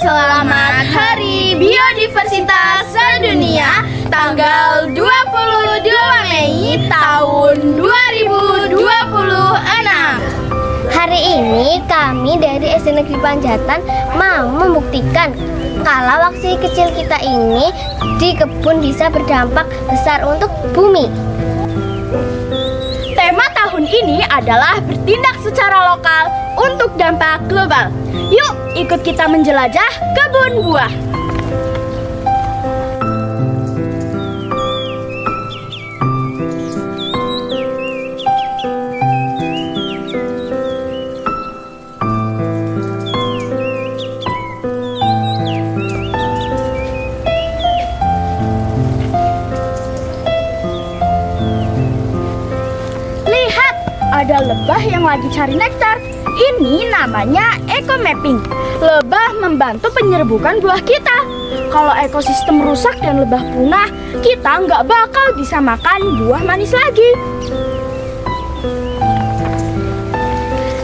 Selamat Hari Biodiversitas Sedunia tanggal 22 Mei tahun 2026. Hari ini kami dari SD Negeri Panjatan mau membuktikan kalau aksi kecil kita ini di kebun bisa berdampak besar untuk bumi. Tema tahun ini adalah bertindak secara lokal untuk dampak global. Yuk ikut kita menjelajah kebun buah. Lihat, ada lebah yang lagi cari nektar. Ini namanya eco mapping. Lebah membantu penyerbukan buah kita. Kalau ekosistem rusak dan lebah punah, kita nggak bakal bisa makan buah manis lagi.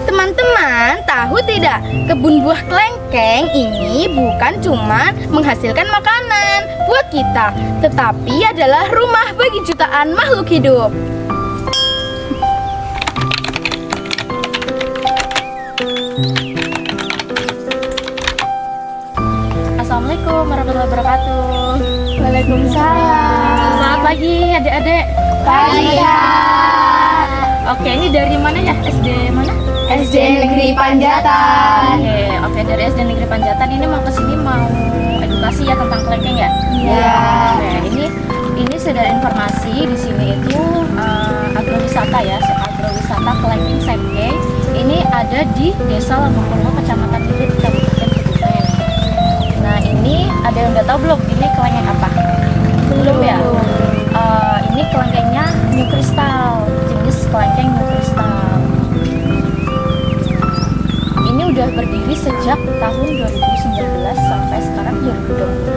Teman-teman, tahu tidak? Kebun buah kelengkeng ini bukan cuma menghasilkan makanan buat kita, tetapi adalah rumah bagi jutaan makhluk hidup. Assalamualaikum warahmatullahi wabarakatuh. Waalaikumsalam. Selamat pagi adik-adik. Pagi ya. Oke, ini dari mana ya? SD mana? SD Negeri Panjatan. Oke, dari SD Negeri Panjatan ini mau kesini mau edukasi ya tentang kelengkeng ya? Iya. Oke, ini sudah informasi di sini itu agrowisata ya, agrowisata kelengkeng Sepke. Ini ada di Desa Lambungpurwo, Kecamatan Hilir, Kabupaten Kebumen. Nah, ini ada yang udah tahu belum? Ini kelengkeng apa? Belum ya? Ini kelengkengnya New Crystal, jenis kelengkeng New Crystal. Ini udah berdiri sejak tahun 2019 sampai sekarang 2020.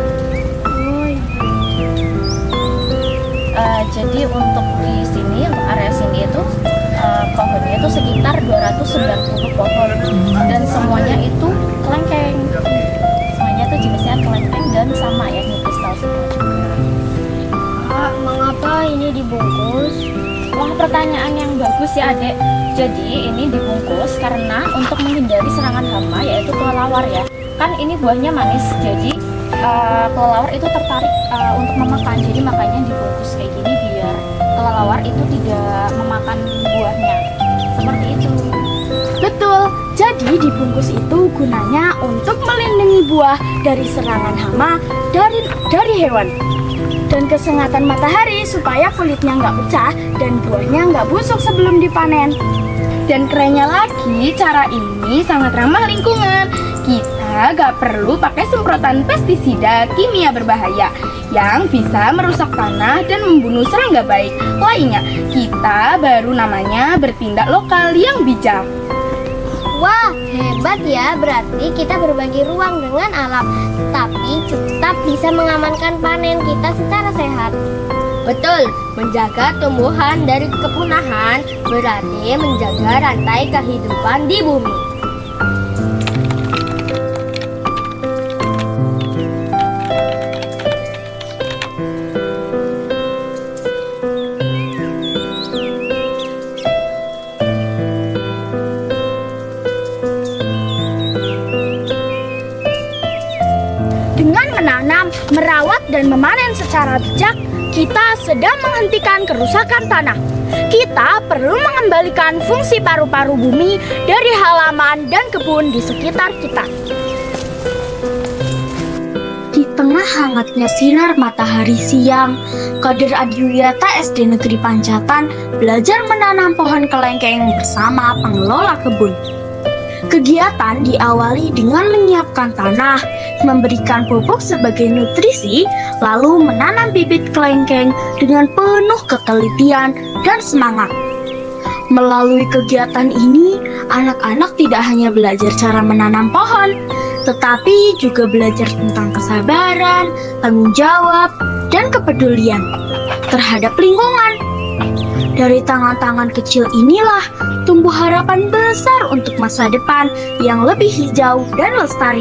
Jadi untuk di sini, untuk area sini itu pohonnya itu sekitar 290 pohon dan semuanya itu kelengkeng. Semuanya itu jenisnya kelengkeng dan sama ya New Crystal semua juga. Mengapa ini dibungkus? Wah, pertanyaan yang bagus ya adek. Jadi ini dibungkus karena untuk menghindari serangan hama yaitu kelelawar ya. Kan ini buahnya manis, jadi kelelawar itu tertarik untuk memakan. Jadi makanya dibungkus kayak gini biar kelelawar itu tidak memakan buahnya. Seperti itu. Betul, jadi dibungkus itu gunanya untuk melindungi buah dari serangan hama dari hewan dan kesengatan matahari supaya kulitnya nggak pecah dan buahnya nggak busuk sebelum dipanen. Dan kerennya lagi, cara ini sangat ramah lingkungan. Kita nggak perlu pakai semprotan pestisida kimia berbahaya yang bisa merusak tanah dan membunuh serangga baik lainnya. Kita baru namanya bertindak lokal yang bijak. Wah, hebat ya, berarti kita berbagi ruang dengan alam, tapi tetap bisa mengamankan panen kita secara sehat. Betul, menjaga tumbuhan dari kepunahan berarti menjaga rantai kehidupan di bumi. Dengan menanam, merawat, dan memanen secara bijak, kita sedang menghentikan kerusakan tanah. Kita perlu mengembalikan fungsi paru-paru bumi dari halaman dan kebun di sekitar kita. Di tengah hangatnya sinar matahari siang, Kader Adiwiyata SD Negeri Panjatan belajar menanam pohon kelengkeng bersama pengelola kebun. Kegiatan diawali dengan menyiapkan tanah, memberikan pupuk sebagai nutrisi, lalu menanam bibit kelengkeng dengan penuh ketelitian dan semangat. Melalui kegiatan ini, anak-anak tidak hanya belajar cara menanam pohon, tetapi juga belajar tentang kesabaran, tanggung jawab, dan kepedulian terhadap lingkungan. Dari tangan-tangan kecil inilah tumbuh harapan besar untuk masa depan yang lebih hijau dan lestari.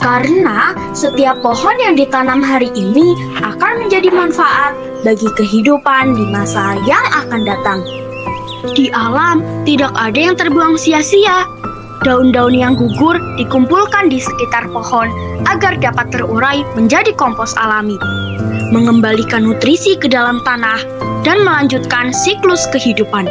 Karena setiap pohon yang ditanam hari ini akan menjadi manfaat bagi kehidupan di masa yang akan datang. Di alam tidak ada yang terbuang sia-sia. Daun-daun yang gugur dikumpulkan di sekitar pohon agar dapat terurai menjadi kompos alami, mengembalikan nutrisi ke dalam tanah, dan melanjutkan siklus kehidupan.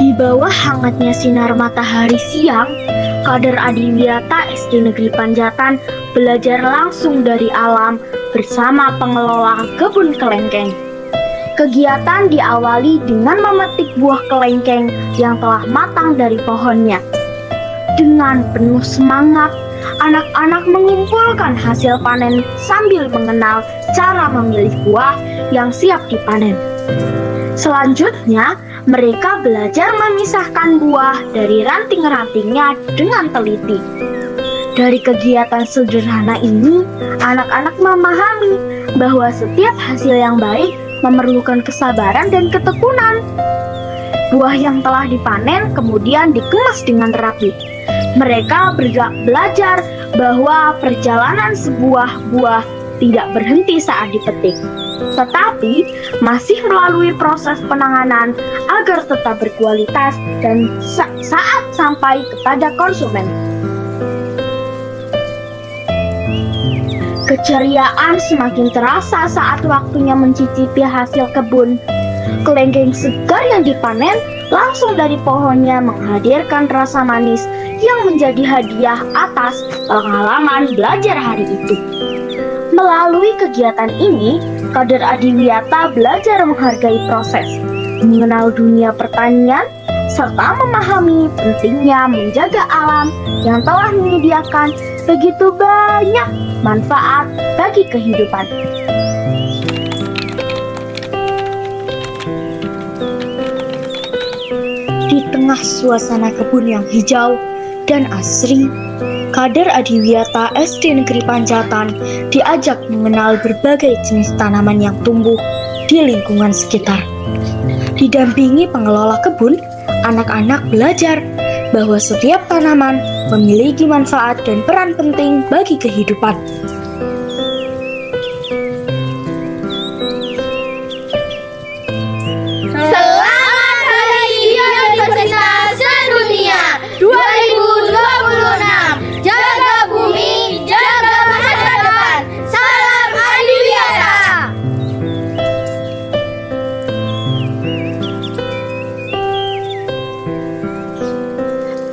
Di bawah hangatnya sinar matahari siang, kader Adiwiyata SD Negeri Panjatan belajar langsung dari alam bersama pengelola kebun kelengkeng. Kegiatan diawali dengan memetik buah kelengkeng yang telah matang dari pohonnya. Dengan penuh semangat, anak-anak mengumpulkan hasil panen sambil mengenal cara memilih buah yang siap dipanen. Selanjutnya, mereka belajar memisahkan buah dari ranting-rantingnya dengan teliti. Dari kegiatan sederhana ini, anak-anak memahami bahwa setiap hasil yang baik memerlukan kesabaran dan ketekunan. Buah yang telah dipanen kemudian dikemas dengan rapi. Mereka belajar bahwa perjalanan sebuah buah tidak berhenti saat dipetik, tetapi masih melalui proses penanganan agar tetap berkualitas dan saat sampai kepada konsumen. Keceriaan semakin terasa saat waktunya mencicipi hasil kebun. Kelengkeng segar yang dipanen langsung dari pohonnya menghadirkan rasa manis yang menjadi hadiah atas pengalaman belajar hari itu. Melalui kegiatan ini, kader Adiwiyata belajar menghargai proses, mengenal dunia pertanian, serta memahami pentingnya menjaga alam yang telah menyediakan begitu banyak manfaat bagi kehidupan. Di tengah suasana kebun yang hijau dan asri, kader Adiwiyata SD Negeri Panjatan diajak mengenal berbagai jenis tanaman yang tumbuh di lingkungan sekitar. Didampingi pengelola kebun, anak-anak belajar bahwa setiap tanaman memiliki manfaat dan peran penting bagi kehidupan. Selamat Hari Biodiversitas Sedunia 2026. Jaga bumi, jaga masa depan. Salam Adiwiyata.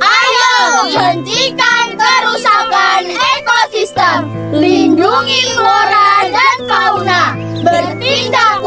Ayo hentikan kerusakan ekosistem, lindungi flora dan fauna, bertindak